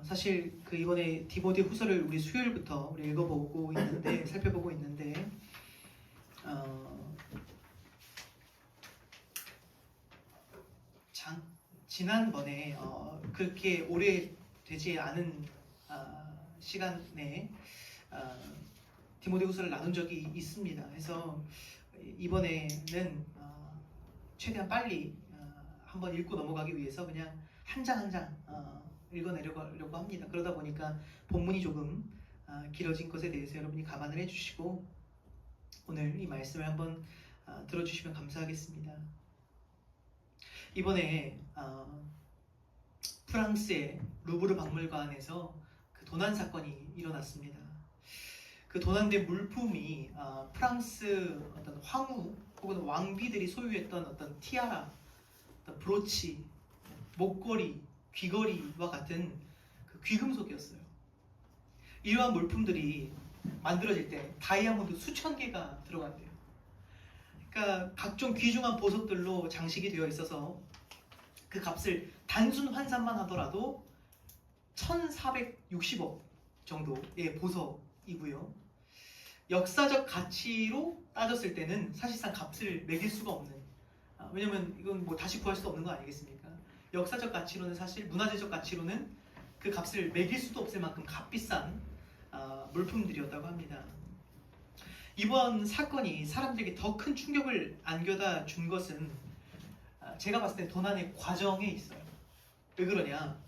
사실 그 이번에 디모데 후서를 우리 수요일부터 우리 읽어보고 있는데 살펴보고 있는데 지난번에 그렇게 오래 되지 않은 시간에 디모데 후서를 나눈 적이 있습니다. 그래서 이번에는 최대한 빨리 한번 읽고 넘어가기 위해서 그냥 한 장 한 장 읽어내려고 합니다. 그러다 보니까 본문이 조금 길어진 것에 대해서 여러분이 감안을 해주시고 오늘 이 말씀을 한번 들어주시면 감사하겠습니다. 이번에 프랑스의 루브르 박물관에서 그 도난 사건이 일어났습니다. 그 도난된 물품이 프랑스 어떤 황후 혹은 왕비들이 소유했던 어떤 티아라, 어떤 브로치, 목걸이, 귀걸이와 같은 그 귀금속이었어요. 이러한 물품들이 만들어질 때 다이아몬드 수천 개가 들어간대요. 그러니까 각종 귀중한 보석들로 장식이 되어 있어서 그 값을 단순 환산만 하더라도 1460억 정도의 보석이고요. 역사적 가치로 따졌을 때는 사실상 값을 매길 수가 없는, 왜냐면 이건 뭐 다시 구할 수도 없는 거 아니겠습니까? 역사적 가치로는, 사실 문화재적 가치로는 그 값을 매길 수도 없을 만큼 값비싼 물품들이었다고 합니다. 이번 사건이 사람들에게 더 큰 충격을 안겨다 준 것은 제가 봤을 때 도난의 과정에 있어요. 왜 그러냐?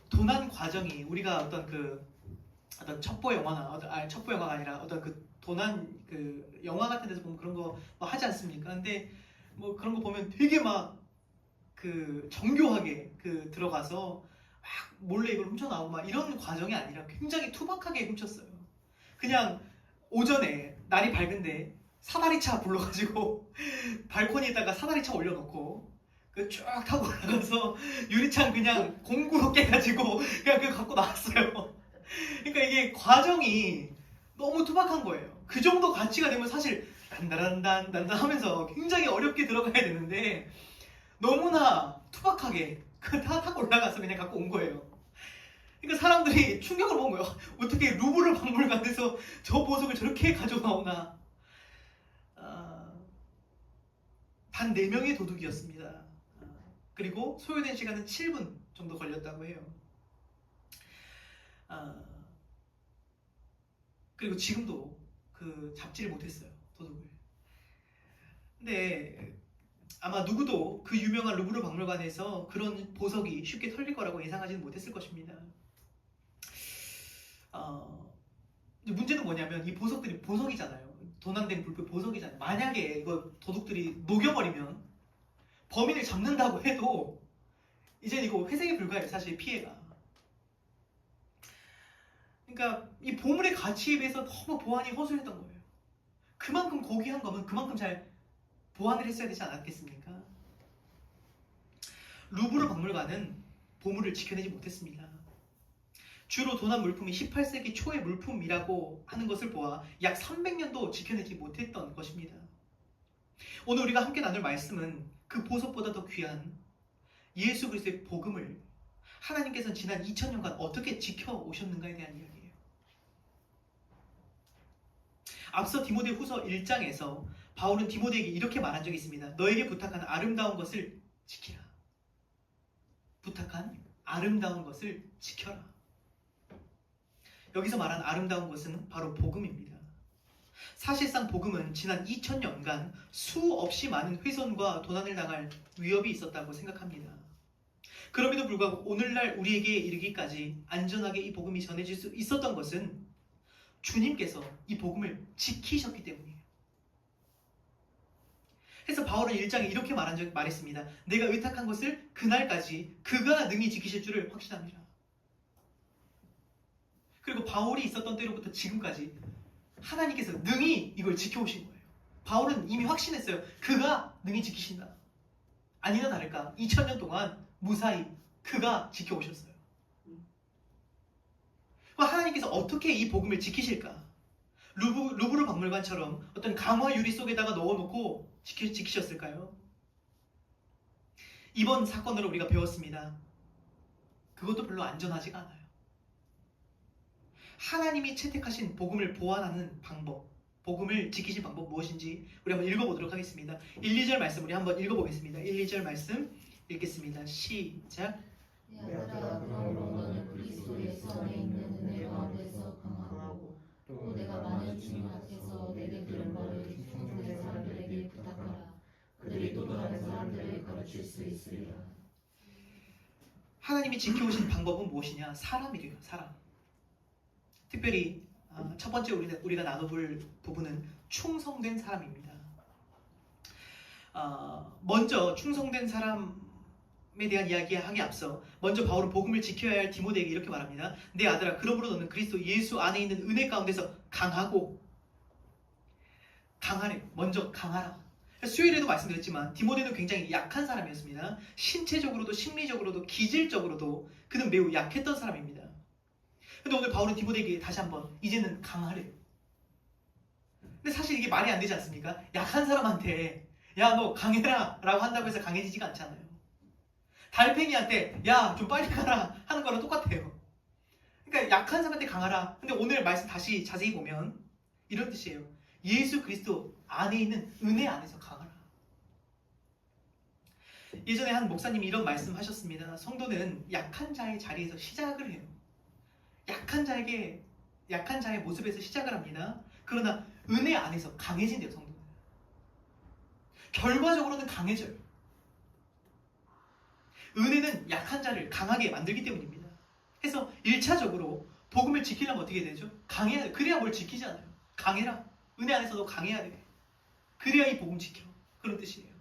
도난 과정이 우리가 어떤 첩보 영화나 첩보 영화가 아니라 어떤 그 도난 그 영화 같은 데서 보면 그런 거 뭐 하지 않습니까? 근데 뭐 그런 거 보면 되게 막 그 정교하게 그 들어가서 막 몰래 이걸 훔쳐나오고 막 이런 과정이 아니라 굉장히 투박하게 훔쳤어요. 그냥 오전에 날이 밝은데 사다리차 불러가지고 발코니에다가 사다리차 올려놓고 그 쭉 타고 올라가서 유리창 그냥 공구로 깨가지고 그냥 그거 갖고 나왔어요. 그러니까 이게 과정이 너무 투박한 거예요. 그 정도 가치가 되면 사실 단단단단 하면서 굉장히 어렵게 들어가야 되는데 너무나 투박하게 다 타고 올라가서 그냥 갖고 온 거예요. 그러니까 사람들이 충격을 본 거예요. 어떻게 루브르 박물관에서 저 보석을 저렇게 가지고 나오나. 단 4명의 도둑이었습니다. 그리고 소요된 시간은 7분 정도 걸렸다고 해요. 그리고 지금도 그 잡지를 못했어요, 도둑을. 근데 아마 누구도 그 유명한 루브르 박물관에서 그런 보석이 쉽게 털릴 거라고 예상하지는 못했을 것입니다. 문제는 뭐냐면 이 보석들이 보석이잖아요. 도난된 물품 보석이잖아요. 만약에 이거 도둑들이 녹여버리면 범인을 잡는다고 해도 이제 이거 회생에 불과해요, 사실 피해가. 그러니까 이 보물의 가치에 비해서 너무 보안이 허술했던 거예요. 그만큼 고귀한 거면 그만큼 잘 보안을 했어야 되지 않았겠습니까? 루브르 박물관은 보물을 지켜내지 못했습니다. 주로 도난 물품이 18세기 초의 물품이라고 하는 것을 보아 약 300년도 지켜내지 못했던 것입니다. 오늘 우리가 함께 나눌 말씀은 그 보석보다 더 귀한 예수 그리스도의 복음을 하나님께서는 지난 2000년간 어떻게 지켜오셨는가에 대한 이야기예요. 앞서 디모데 후서 1장에서 바울은 디모데에게 이렇게 말한 적이 있습니다. 너에게 부탁한 아름다운 것을 지키라. 부탁한 아름다운 것을 지켜라. 여기서 말한 아름다운 것은 바로 복음입니다. 사실상 복음은 지난 2000년간 수없이 많은 훼손과 도난을 당할 위협이 있었다고 생각합니다. 그럼에도 불구하고 오늘날 우리에게 이르기까지 안전하게 이 복음이 전해질 수 있었던 것은 주님께서 이 복음을 지키셨기 때문이에요. 그래서 바울은 1장에 이렇게 말했습니다. 내가 의탁한 것을 그날까지 그가 능히 지키실 줄을 확신합니다. 그리고 바울이 있었던 때로부터 지금까지 하나님께서 능히 이걸 지켜오신 거예요. 바울은 이미 확신했어요. 그가 능히 지키신다. 아니나 다를까 2000년 동안 무사히 그가 지켜오셨어요. 하나님께서 어떻게 이 복음을 지키실까? 루브르 박물관처럼 어떤 강화 유리 속에다가 넣어놓고 지키셨을까요? 이번 사건으로 우리가 배웠습니다. 그것도 별로 안전하지가 않아요. 하나님이 채택하신 복음을 보완하는 방법, 복음을 지키신 방법 무엇인지 우리 한번 읽어보도록 하겠습니다. 1, 2절 말씀 우리 한번 읽어보겠습니다. 1, 2절 말씀 읽겠습니다. 시작. 얘들아, 그러므로 너는 그리스도 예수 안에 있는 은혜 가운데서 강하고 또 내가 많은 주님 앞에서 내게 들은 바를 충성된 사람들에게 부탁하라. 그들이 또 다른 사람들을 가르칠 수 있으리라. 하나님이 지켜오신 방법은 무엇이냐? 사람이래요. 사람. 특별히 첫 번째 우리가 나눠볼 부분은 충성된 사람입니다. 먼저 충성된 사람에 대한 이야기하기 앞서 먼저 바울은 복음을 지켜야 할 디모데에게 이렇게 말합니다. 내 아들아, 그러므로 너는 그리스도 예수 안에 있는 은혜 가운데서 강하고 강하래. 먼저 강하라. 수요일에도 말씀드렸지만 디모데는 굉장히 약한 사람이었습니다. 신체적으로도 심리적으로도 기질적으로도 그는 매우 약했던 사람입니다. 근데 오늘 바울은 디모데에게 다시 한번 이제는 강하래요. 근데 사실 이게 말이 안 되지 않습니까? 약한 사람한테 야, 너 강해라 라고 한다고 해서 강해지지가 않잖아요. 달팽이한테 야, 좀 빨리 가라 하는 거랑 똑같아요. 그러니까 약한 사람한테 강하라. 근데 오늘 말씀 다시 자세히 보면 이런 뜻이에요. 예수 그리스도 안에 있는 은혜 안에서 강하라. 예전에 한 목사님이 이런 말씀 하셨습니다. 성도는 약한 자의 자리에서 시작을 해요. 약한 자의 모습에서 시작을 합니다. 그러나 은혜 안에서 강해진대요. 성도는. 결과적으로는 강해져요. 은혜는 약한 자를 강하게 만들기 때문입니다. 그래서 1차적으로 복음을 지키려면 어떻게 되죠? 강해야 돼. 그래야 뭘 지키잖아요. 강해라. 은혜 안에서도 강해야 돼. 그래야 이 복음 지켜. 그런 뜻이에요.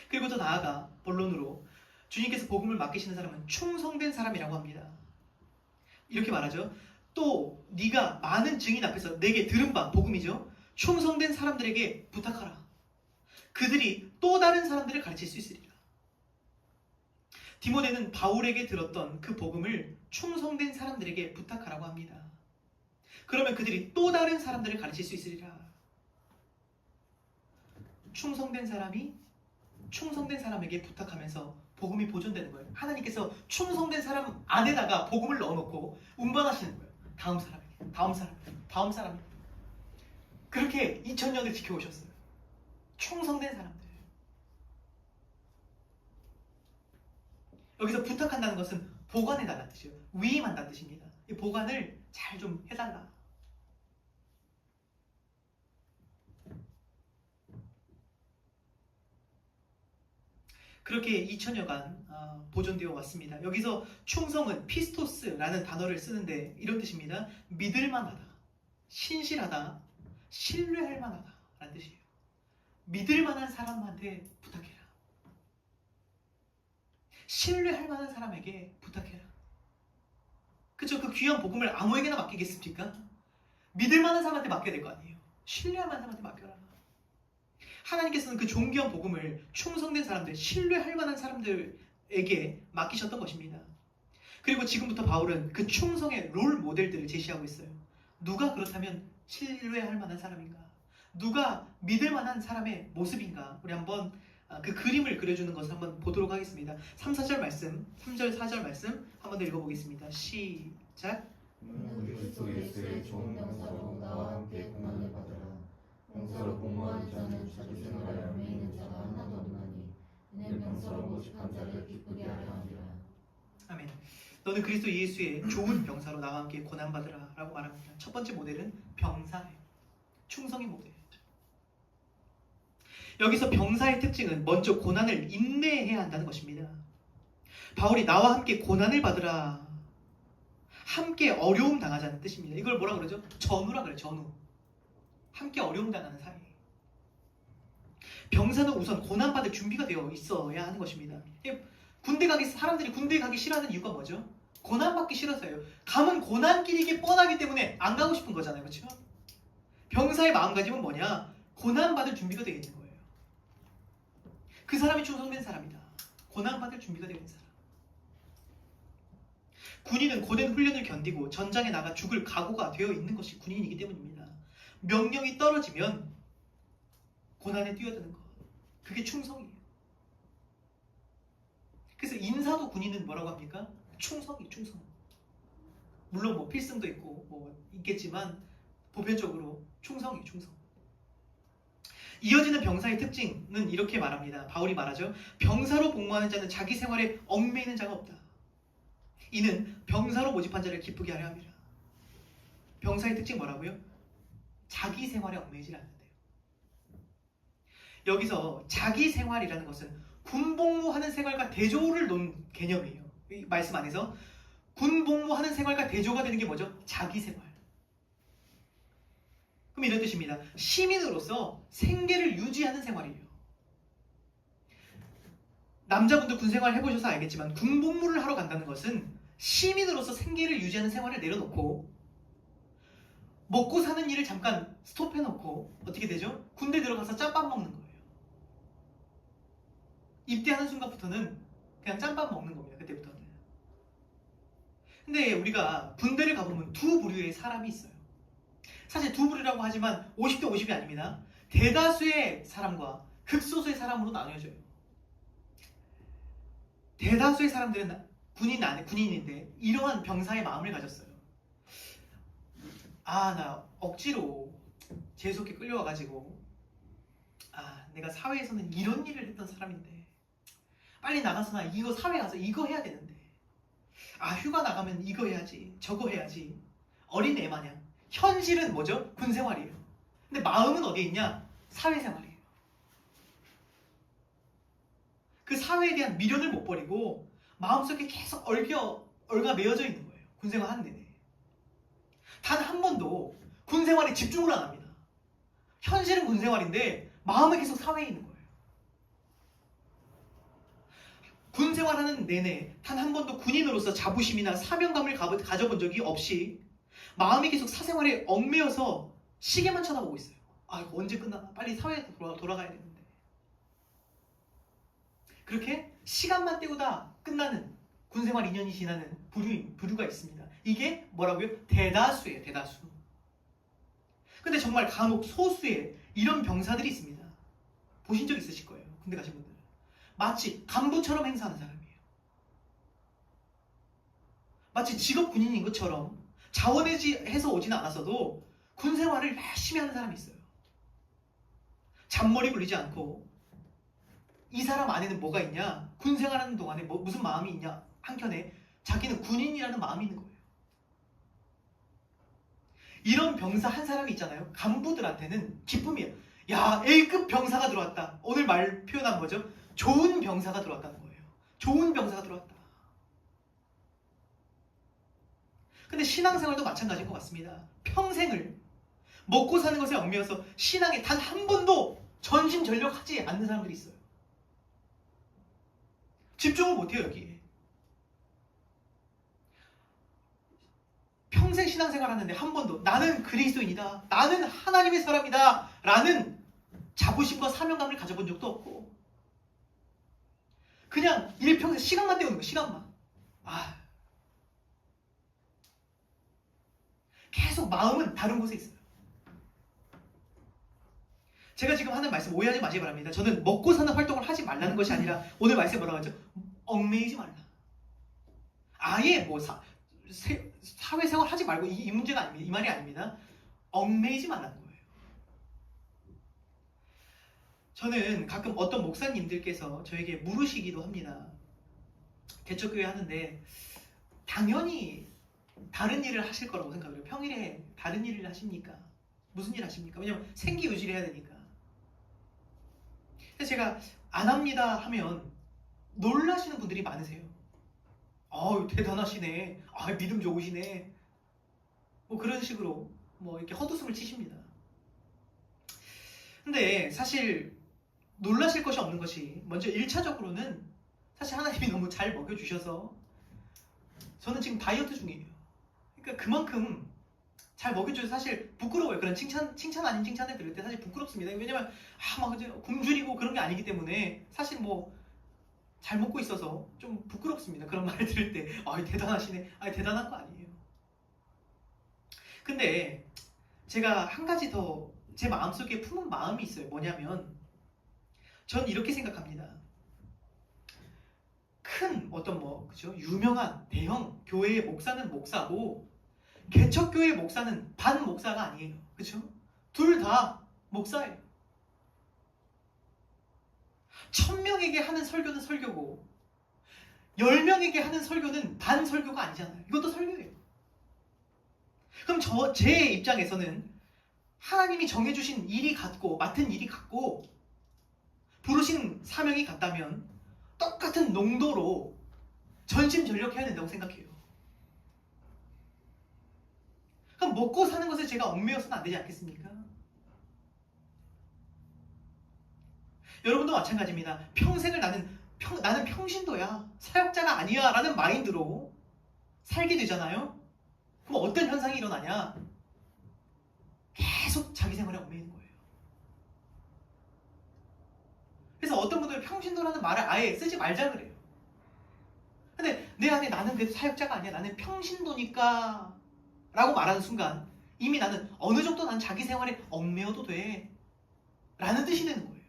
그리고 더 나아가 본론으로 주님께서 복음을 맡기시는 사람은 충성된 사람이라고 합니다. 이렇게 말하죠. 또 네가 많은 증인 앞에서 내게 들은 바, 복음이죠. 충성된 사람들에게 부탁하라. 그들이 또 다른 사람들을 가르칠 수 있으리라. 디모데는 바울에게 들었던 그 복음을 충성된 사람들에게 부탁하라고 합니다. 그러면 그들이 또 다른 사람들을 가르칠 수 있으리라. 충성된 사람에게 부탁하면서 복음이 보존되는 거예요. 하나님께서 충성된 사람 안에다가 복음을 넣어놓고 운반하시는 거예요. 다음 사람에게. 그렇게 2000년을 지켜오셨어요. 충성된 사람들. 여기서 부탁한다는 것은 보관해달라는 뜻이에요. 위임한다는 뜻입니다. 이 보관을 잘 좀 해달라. 그렇게 2000여간 보존되어 왔습니다. 여기서 충성은 피스토스라는 단어를 쓰는데 이런 뜻입니다. 믿을만하다, 신실하다, 신뢰할 만하다 라는 뜻이에요. 믿을만한 사람한테 부탁해라. 신뢰할 만한 사람에게 부탁해라. 그쵸? 그 귀한 복음을 아무에게나 맡기겠습니까? 믿을만한 사람한테 맡겨야 될 거 아니에요. 신뢰할 만한 사람한테 맡겨라. 하나님께서는 그 존귀한 복음을 충성된 사람들, 신뢰할 만한 사람들에게 맡기셨던 것입니다. 그리고 지금부터 바울은 그 충성의 롤 모델들을 제시하고 있어요. 누가 그렇다면 신뢰할 만한 사람인가? 누가 믿을 만한 사람의 모습인가? 우리 한번 그 그림을 그려주는 것을 한번 보도록 하겠습니다. 3, 4절 말씀, 3절, 4절 말씀 한번 더 읽어보겠습니다. 시작. 그리스도 예수의 좋은 병사로 나와 함께 고난을 받으라. 병사로 복무하는 자는 자기 생활에 얽매이는 자가 하나도 없나니 이는 병사로 모집한 자를 기쁘게 하려 함이라. 아멘. 너는 그리스도 예수의 좋은 병사로 나와 함께 고난받으라 라고 말합니다. 첫 번째 모델은 병사예요. 충성의 모델. 여기서 병사의 특징은 먼저 고난을 인내해야 한다는 것입니다. 바울이 나와 함께 고난을 받으라. 함께 어려움 당하자는 뜻입니다. 이걸 뭐라 그러죠? 전우라 그래요. 전우. 함께 어려움 당하는 사이. 병사는 우선 고난받을 준비가 되어 있어야 하는 것입니다. 사람들이 군대 가기 싫어하는 이유가 뭐죠? 고난받기 싫어서예요. 가면 고난길이 이게 뻔하기 때문에 안 가고 싶은 거잖아요. 그렇죠? 병사의 마음가짐은 뭐냐? 고난받을 준비가 되어 있는 거예요. 그 사람이 충성된 사람이다. 고난받을 준비가 되어 있는 사람. 군인은 고된 훈련을 견디고 전장에 나가 죽을 각오가 되어 있는 것이 군인이기 때문입니다. 명령이 떨어지면 고난에 뛰어드는 것. 그게 충성이에요. 그래서 인사도 군인은 뭐라고 합니까? 충성이 충성. 물론 뭐 필승도 있고 뭐 있겠지만 보편적으로 충성이 충성. 이어지는 병사의 특징은 이렇게 말합니다. 바울이 말하죠. 병사로 복무하는 자는 자기 생활에 얽매이는 자가 없다. 이는 병사로 모집한 자를 기쁘게 하려 함이라. 병사의 특징 뭐라고요? 자기 생활에 얽매이질 않는데요. 여기서 자기 생활이라는 것은 군복무하는 생활과 대조를 놓은 개념이에요. 이 말씀 안에서 군복무하는 생활과 대조가 되는 게 뭐죠? 자기 생활. 그럼 이런 뜻입니다. 시민으로서 생계를 유지하는 생활이에요. 남자분들 군생활 해보셔서 알겠지만 군복무를 하러 간다는 것은 시민으로서 생계를 유지하는 생활을 내려놓고 먹고 사는 일을 잠깐 스톱해놓고 어떻게 되죠? 군대 들어가서 짬밥 먹는 거예요. 입대하는 순간부터는 그냥 짬밥 먹는 겁니다. 그때부터는. 근데 우리가 군대를 가보면 두 부류의 사람이 있어요. 사실 두 부류라고 하지만 50대 50이 아닙니다. 대다수의 사람과 극소수의 사람으로 나뉘어져요. 대다수의 사람들은 군인인데 이러한 병사의 마음을 가졌어요. 나 억지로 재수없게 끌려와가지고 내가 사회에서는 이런 일을 했던 사람인데 빨리 나가서 나 이거 사회 가서 이거 해야 되는데 휴가 나가면 이거 해야지 저거 해야지 어린애 마냥. 현실은 뭐죠? 군생활이에요. 근데 마음은 어디에 있냐? 사회생활이에요. 그 사회에 대한 미련을 못 버리고 마음속에 계속 얼가 매어져 있는 거예요. 군생활 하는 내내. 단 한 번도 군생활에 집중을 안 합니다. 현실은 군생활인데 마음은 계속 사회에 있는 거예요. 군생활하는 내내 단 한 번도 군인으로서 자부심이나 사명감을 가져본 적이 없이 마음이 계속 사생활에 얽매여서 시계만 쳐다보고 있어요. 이거 언제 끝나나? 빨리 사회에 돌아가야 되는데. 그렇게 시간만 때우다 끝나는 군생활 2년이 지나는 부류가 있습니다. 이게 뭐라고요? 대다수예요. 대다수. 근데 정말 간혹 소수의 이런 병사들이 있습니다. 보신 적 있으실 거예요. 군대 가신 분들. 마치 간부처럼 행사하는 사람이에요. 마치 직업 군인인 것처럼 자원해서 오진 않았어도 군생활을 열심히 하는 사람이 있어요. 잔머리 굴리지 않고 이 사람 안에는 뭐가 있냐? 군생활하는 동안에 무슨 마음이 있냐? 한켠에 자기는 군인이라는 마음이 있는 거예요. 이런 병사 한 사람이 있잖아요. 간부들한테는 기쁨이에요. 야, A급 병사가 들어왔다. 오늘 말 표현한 거죠. 좋은 병사가 들어왔다는 거예요. 좋은 병사가 들어왔다. 근데 신앙생활도 마찬가지인 것 같습니다. 평생을 먹고 사는 것에 얽매여서 신앙에 단 한 번도 전심전력하지 않는 사람들이 있어요. 집중을 못해요. 여기에. 평생 신앙생활 하는데 한 번도 나는 그리스도인이다, 나는 하나님의 사람이다 라는 자부심과 사명감을 가져본 적도 없고 그냥 일평생 시간만 때우는 거예요. 시간만. 계속 마음은 다른 곳에 있어요. 제가 지금 하는 말씀 오해하지 마시기 바랍니다. 저는 먹고 사는 활동을 하지 말라는 것이 아니라 오늘 말씀에 뭐라고 하죠? 얽매이지 말라. 아예 사회생활 하지 말고 이 문제가 아닙니다. 이 말이 아닙니다. 얽매이지 말라는 거예요. 저는 가끔 어떤 목사님들께서 저에게 물으시기도 합니다. 개척교회 하는데 당연히 다른 일을 하실 거라고 생각해요. 평일에 다른 일을 하십니까? 무슨 일 하십니까? 왜냐면 생기 유지를 해야 되니까. 그래서 제가 안 합니다 하면 놀라시는 분들이 많으세요. 대단하시네. 믿음 좋으시네. 뭐 그런 식으로 이렇게 헛웃음을 치십니다. 근데 사실 놀라실 것이 없는 것이 먼저 1차적으로는 사실 하나님이 너무 잘 먹여주셔서 저는 지금 다이어트 중이에요. 그러니까 그만큼 잘 먹여줘서 사실 부끄러워요. 그런 칭찬 아닌 칭찬을 들을 때 사실 부끄럽습니다. 왜냐면 막 굶주리고 그런 게 아니기 때문에 사실 잘 먹고 있어서 좀 부끄럽습니다. 그런 말을 들을 때 대단하시네. 대단한 거 아니에요. 근데 제가 한 가지 더 제 마음속에 품은 마음이 있어요. 뭐냐면 전 이렇게 생각합니다. 큰 어떤 그죠? 유명한 대형 교회의 목사는 목사고 개척교회의 목사는 반 목사가 아니에요. 그렇죠? 둘 다 목사예요. 1000명에게 하는 설교는 설교고 10명에게 하는 설교는 반 설교가 아니잖아요. 이것도 설교예요. 그럼 제 입장에서는 하나님이 정해주신 일이 같고 맡은 일이 같고 부르신 사명이 같다면 똑같은 농도로 전심전력해야 된다고 생각해요. 그럼 먹고 사는 것에 제가 얽매여서는 안 되지 않겠습니까? 여러분도 마찬가지입니다. 평생을 나는 평신도야, 사역자가 아니야 라는 마인드로 살게 되잖아요. 그럼 어떤 현상이 일어나냐? 계속 자기 생활에 얽매이는 거예요. 그래서 어떤 분들은 평신도라는 말을 아예 쓰지 말자 그래요. 근데 내 안에 나는 그래도 사역자가 아니야, 나는 평신도니까 라고 말하는 순간 이미 나는 어느 정도 난 자기 생활에 얽매여도 돼 라는 뜻이 되는 거예요.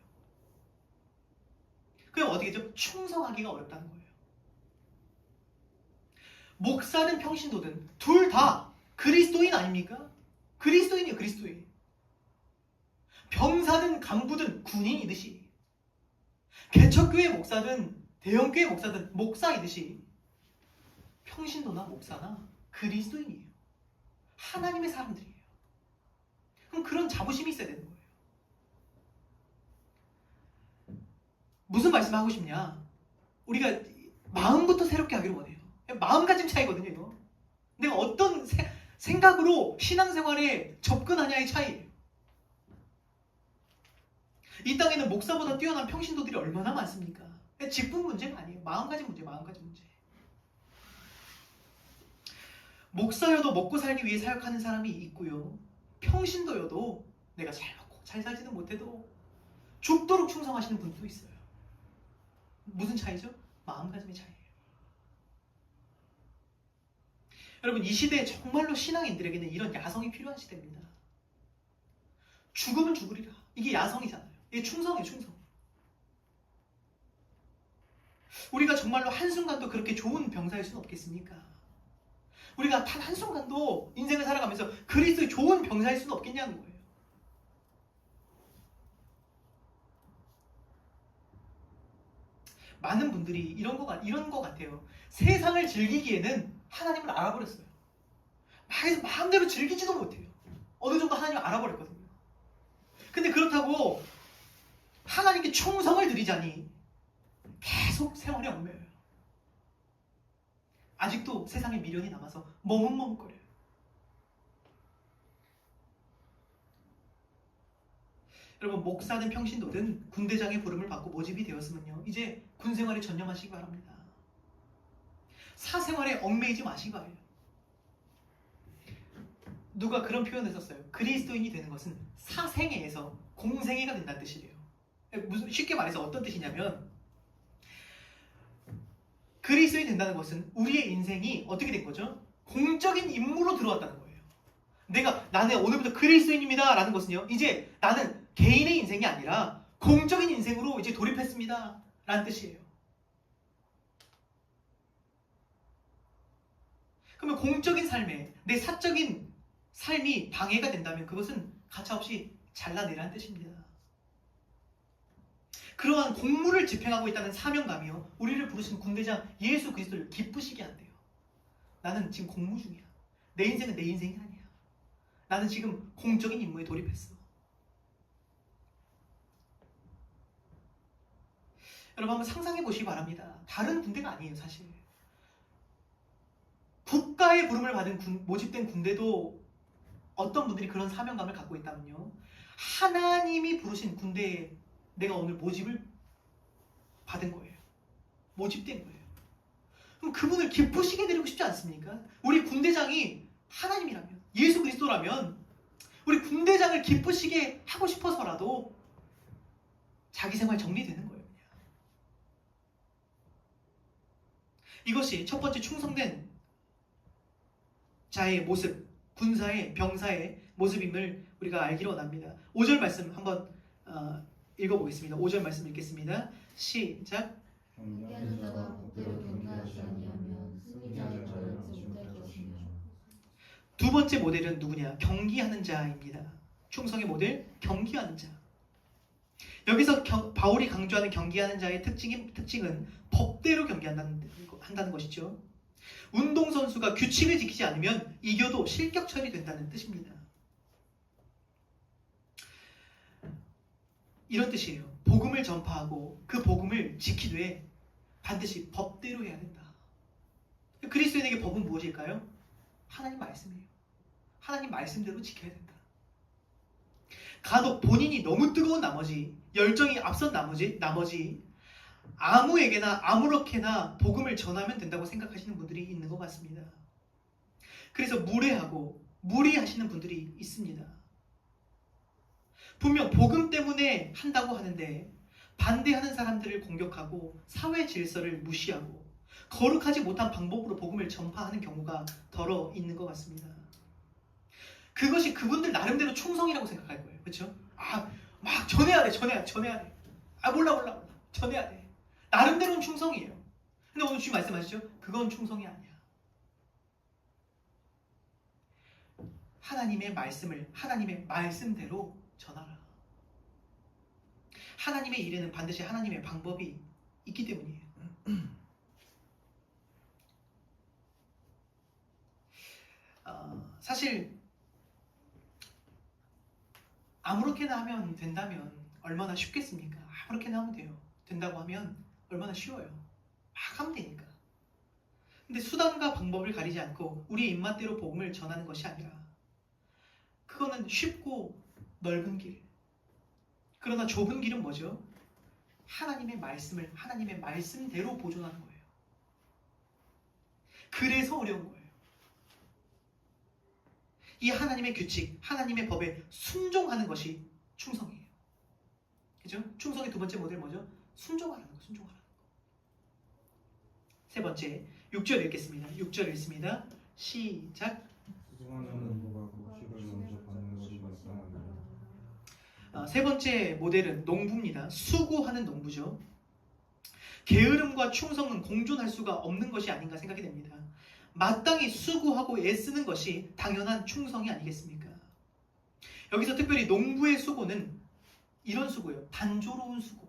그럼 어떻게 되죠? 충성하기가 어렵다는 거예요. 목사든 평신도든 둘 다 그리스도인 아닙니까? 그리스도인이에요. 그리스도인. 병사든 간부든 군인이듯이 개척교회 목사든 대형교회 목사든 목사이듯이 평신도나 목사나 그리스도인이에요. 하나님의 사람들이에요. 그럼 그런 자부심이 있어야 되는 거예요. 무슨 말씀을 하고 싶냐? 우리가 마음부터 새롭게 하기를 원해요. 마음가짐 차이거든요. 이거. 내가 어떤 생각으로 신앙생활에 접근하냐의 차이예요. 이 땅에는 목사보다 뛰어난 평신도들이 얼마나 많습니까? 직분 문제가 아니에요. 마음가짐 문제, 마음가짐 문제. 목사여도 먹고 살기 위해 사역하는 사람이 있고요. 평신도여도 내가 잘 먹고 잘 살지는 못해도 죽도록 충성하시는 분도 있어요. 무슨 차이죠? 마음가짐의 차이예요. 여러분, 이 시대에 정말로 신앙인들에게는 이런 야성이 필요한 시대입니다. 죽으면 죽으리라. 이게 야성이잖아요. 이게 충성이에요. 충성. 우리가 정말로 한순간도 그렇게 좋은 병사일 수는 없겠습니까? 우리가 단 한순간도 인생을 살아가면서 그리스도의 좋은 병사일 수는 없겠냐는 거예요. 많은 분들이 이런 거 같아요. 세상을 즐기기에는 하나님을 알아버렸어요. 마음대로 즐기지도 못해요. 어느 정도 하나님을 알아버렸거든요. 근데 그렇다고 하나님께 충성을 드리자니 계속 생활에 얽매여요. 아직도 세상에 미련이 남아서 머뭇머뭇거려요. 여러분, 목사든 평신도든 군대장의 부름을 받고 모집이 되었으면요, 이제 군생활에 전념하시기 바랍니다. 사생활에 얽매이지 마시기 바래요. 누가 그런 표현을 썼어요. 그리스도인이 되는 것은 사생애에서 공생애가 된다는 뜻이래요. 쉽게 말해서 어떤 뜻이냐면, 그리스도인이 된다는 것은 우리의 인생이 어떻게 된 거죠? 공적인 임무로 들어왔다는 거예요. 나는 오늘부터 그리스도인입니다 라는 것은요, 이제 나는 개인의 인생이 아니라 공적인 인생으로 이제 돌입했습니다 라는 뜻이에요. 그러면 공적인 삶에 내 사적인 삶이 방해가 된다면 그것은 가차없이 잘라내라는 뜻입니다. 그러한 공무를 집행하고 있다는 사명감이요, 우리를 부르신 군대장 예수 그리스도를 기쁘시게 한대요. 나는 지금 공무 중이야. 내 인생은 내 인생이 아니야. 나는 지금 공적인 임무에 돌입했어. 여러분, 한번 상상해 보시기 바랍니다. 다른 군대가 아니에요, 사실. 국가의 부름을 받은 모집된 군대도 어떤 분들이 그런 사명감을 갖고 있다면요, 하나님이 부르신 군대에 내가 오늘 모집을 받은 거예요. 모집된 거예요. 그럼 그분을 기쁘시게 드리고 싶지 않습니까? 우리 군대장이 하나님이라면, 예수 그리스도라면 우리 군대장을 기쁘시게 하고 싶어서라도 자기 생활 정리되는 거예요. 그냥. 이것이 첫 번째 충성된 자의 모습, 군사의, 병사의 모습임을 우리가 알기로 원합니다. 5절 말씀 한번 읽어보겠습니다. 5절 말씀 읽겠습니다. 시작. 경계하는 자가 법대로 경계하지 아니하면 승리하는 자는 얻지 못할 것이며. 두 번째 모델은 누구냐? 경기하는 자입니다. 충성의 모델, 경기하는 자. 여기서 바울이 강조하는 경기하는 자의 특징은 법대로 한다는 것이죠. 운동선수가 규칙을 지키지 않으면 이겨도 실격 처리된다는 뜻입니다. 이런 뜻이에요. 복음을 전파하고 그 복음을 지키되 반드시 법대로 해야 된다. 그리스도인에게 법은 무엇일까요? 하나님 말씀이에요. 하나님 말씀대로 지켜야 된다. 간혹 본인이 너무 뜨거운 나머지, 열정이 앞선 나머지 아무에게나 아무렇게나 복음을 전하면 된다고 생각하시는 분들이 있는 것 같습니다. 그래서 무례하고 무리하시는 분들이 있습니다. 분명 복음 때문에 한다고 하는데 반대하는 사람들을 공격하고 사회 질서를 무시하고 거룩하지 못한 방법으로 복음을 전파하는 경우가 더러 있는 것 같습니다. 그것이 그분들 나름대로 충성이라고 생각할 거예요. 그렇죠? 막 전해야 돼. 몰라. 전해야 돼. 나름대로는 충성이에요. 근데 오늘 주님 말씀하시죠? 그건 충성이 아니야. 하나님의 말씀을 하나님의 말씀대로 전하라. 하나님의 일에는 반드시 하나님의 방법이 있기 때문이에요. 사실 아무렇게나 하면 된다면 얼마나 쉽겠습니까? 아무렇게나 하면 돼요. 된다고 하면 얼마나 쉬워요. 막 하면 되니까. 근데 수단과 방법을 가리지 않고 우리의 입맛대로 복음을 전하는 것이 아니라 그거는 쉽고 넓은 길. 그러나 좁은 길은 뭐죠? 하나님의 말씀을 하나님의 말씀대로 보존하는 거예요. 그래서 어려운 거예요. 이 하나님의 규칙, 하나님의 법에 순종하는 것이 충성이에요. 그죠? 충성의 두 번째 모델 뭐죠? 순종하는 거. 세 번째, 6절 읽겠습니다. 6절 읽습니다. 시작. 세 번째 모델은 농부입니다. 수고하는 농부죠. 게으름과 충성은 공존할 수가 없는 것이 아닌가 생각이 됩니다. 마땅히 수고하고 애쓰는 것이 당연한 충성이 아니겠습니까? 여기서 특별히 농부의 수고는 이런 수고예요. 단조로운 수고.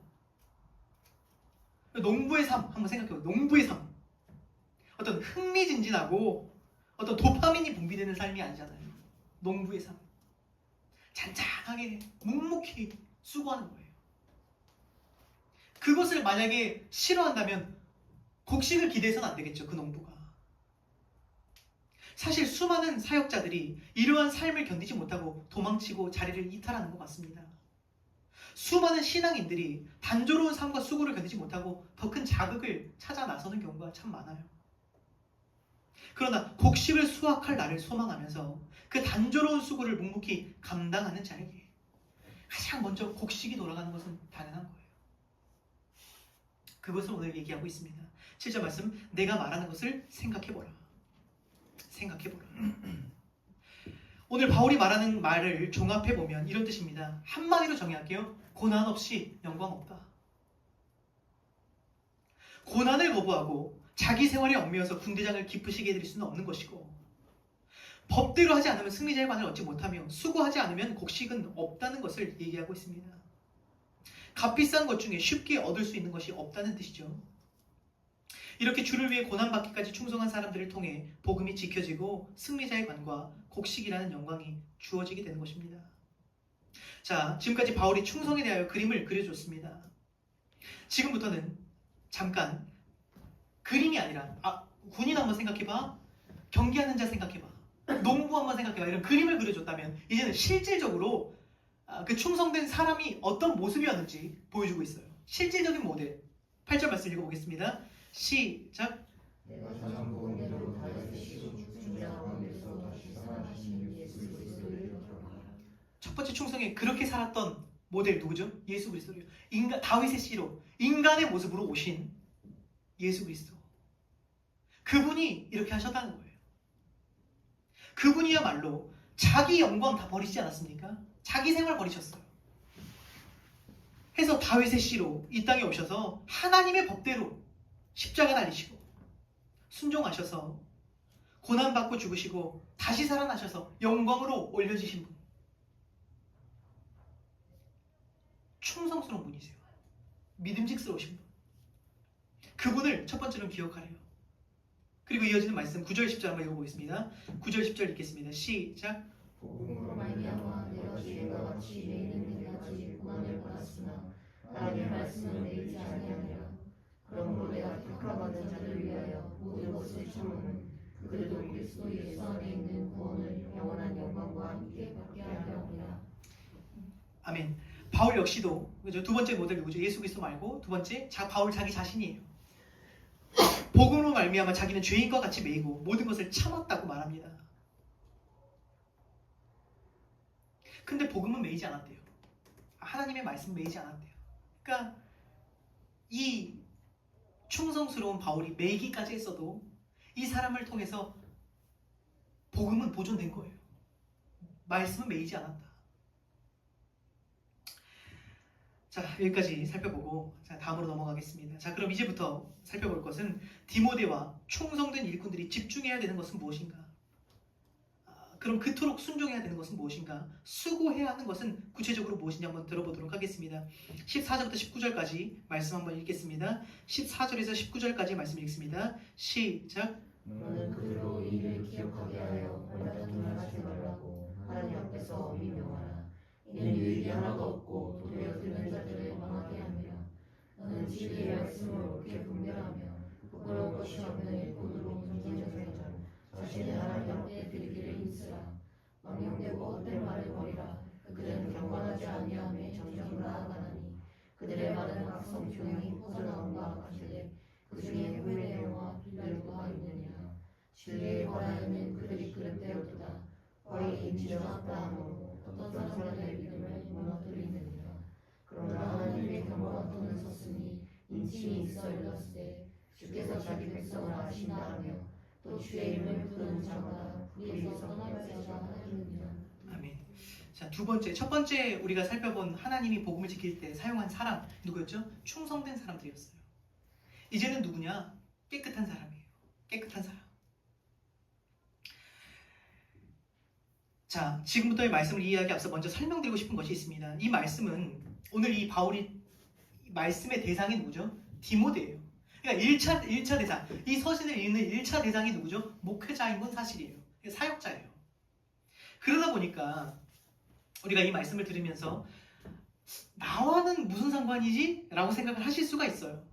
농부의 삶 한번 생각해보세요. 농부의 삶. 어떤 흥미진진하고 어떤 도파민이 분비되는 삶이 아니잖아요. 농부의 삶. 잔잔하게 묵묵히 수고하는 거예요. 그것을 만약에 싫어한다면 곡식을 기대해서는 안 되겠죠. 그 농부가. 사실 수많은 사역자들이 이러한 삶을 견디지 못하고 도망치고 자리를 이탈하는 것 같습니다. 수많은 신앙인들이 단조로운 삶과 수고를 견디지 못하고 더 큰 자극을 찾아 나서는 경우가 참 많아요. 그러나 곡식을 수확할 날을 소망하면서 그 단조로운 수고를 묵묵히 감당하는 자에게 가장 먼저 곡식이 돌아가는 것은 당연한 거예요. 그것을 오늘 얘기하고 있습니다. 7절 말씀, 내가 말하는 것을 생각해보라. 오늘 바울이 말하는 말을 종합해보면 이런 뜻입니다. 한마디로 정의할게요. 고난 없이 영광 없다. 고난을 거부하고 자기 생활에 얽매여서 군대장을 기쁘시게 해드릴 수는 없는 것이고, 법대로 하지 않으면 승리자의 관을 얻지 못하며 수고하지 않으면 곡식은 없다는 것을 얘기하고 있습니다. 값비싼 것 중에 쉽게 얻을 수 있는 것이 없다는 뜻이죠. 이렇게 주를 위해 고난받기까지 충성한 사람들을 통해 복음이 지켜지고 승리자의 관과 곡식이라는 영광이 주어지게 되는 것입니다. 자, 지금까지 바울이 충성에 대하여 그림을 그려줬습니다. 지금부터는 잠깐 그림이 아니라 군인 한번 생각해봐, 경기하는 자 생각해봐, 농부 한번 생각해봐, 이런 그림을 그려줬다면 이제는 실질적으로 그 충성된 사람이 어떤 모습이었는지 보여주고 있어요. 실질적인 모델. 8절 말씀 읽어보겠습니다. 시작. 내가 전한 복음대로 다윗의 시로 죽은 자 가운데서 다시 살아나신 예수 그리스도를 기억하라. 첫 번째 충성에 그렇게 살았던 모델 누구죠? 예수 그리스도예요. 다윗의 씨로 인간의 모습으로 오신 예수 그리스도. 그분이 이렇게 하셨다는 거예요. 그분이야말로 자기 영광 다 버리지 않았습니까? 자기 생활 버리셨어요. 해서 다윗의 씨로 이 땅에 오셔서 하나님의 법대로 십자가 달리시고 순종하셔서 고난받고 죽으시고 다시 살아나셔서 영광으로 올려지신 분. 충성스러운 분이세요. 믿음직스러우신 분. 그분을 첫 번째로 기억하래요. 그리고 이어지는 말씀 9절 10절 한번 읽어보겠습니다. 9절 10절 읽겠습니다. 시작. 복음으로 말미암아 내가 주님과 같이 내 있는 일까지 고난을 받았으나 하나님의 말씀을 내지 아니하니라. 그러므로 내가 택함받은 자를 위하여 모든 것을 참으면 그들도 그리스도 예수 안에 있는 구원을 영원한 영광과 함께 받게 하려 합니다. 아멘. 바울 역시도 그죠? 두 번째 모델 누구죠? 예수 그리스도 말고 두 번째 바울 자기 자신이에요. 복음으로 말미암아 자기는 죄인과 같이 매이고 모든 것을 참았다고 말합니다. 근데 복음은 매이지 않았대요. 하나님의 말씀 매이지 않았대요. 그러니까 이 충성스러운 바울이 매이기까지 했어도 이 사람을 통해서 복음은 보존된 거예요. 말씀은 매이지 않았다. 자, 여기까지 살펴보고 자, 다음으로 넘어가겠습니다. 자, 그럼 이제부터 살펴볼 것은 디모데와 충성된 일꾼들이 집중해야 되는 것은 무엇인가? 그럼 그토록 순종해야 되는 것은 무엇인가? 수고해야 하는 것은 구체적으로 무엇인지 한번 들어보도록 하겠습니다. 14절부터 19절까지 말씀 한번 읽겠습니다. 14절에서 19절까지 말씀 읽습니다. 시작. 너는 그들로 이를 기억하게 하여 얼마든지 하지 말라고 하나님 앞에서 미명하라. 이는 유익이 하나도 없고 도리어 듣는 자들을 망하게 하며 너는 진리의 말씀을 옳게 분별하며 부끄러운 것이 없는 일꾼으로 긍정적인 자로 자신의 하나님 앞에 드리기를 힘쓰라. 망령되고 헛된 말을 버리라. 그들은 경건하지 아니하며 정직으로 나아가나니 그들의 말은 각성 조용히 퍼져나온과 같으되 그 중에 후의 영화 빌려가 있느니라. 진리에 관하여는 그들이 그릇되었도다. 과히 인지하였다 하므로 어떤 사람들의 믿음을 무너뜨리느니라. 그러나 하나님의 경고가 또는 섰으니 인침이 있어 일렀으되 주께서 자기 백성을 아신다 하며 또 주의 이름을 부르는 자마다 불의에서 떠날 자가 하느니라. 아멘. 자, 두 번째, 첫 번째 우리가 살펴본 하나님이 복음을 지킬 때 사용한 사람 누구였죠? 충성된 사람들이었어요. 이제는 누구냐? 깨끗한 사람이에요. 깨끗한 사람. 자, 지금부터의 말씀을 이해하기 앞서 먼저 설명드리고 싶은 것이 있습니다. 이 말씀은 오늘 이 바울이 말씀의 대상이 누구죠? 디모데예요. 그러니까 1차 대상, 이 서신을 읽는 1차 대상이 누구죠? 목회자인 건 사실이에요. 사역자예요. 그러다 보니까 우리가 이 말씀을 들으면서 나와는 무슨 상관이지? 라고 생각을 하실 수가 있어요.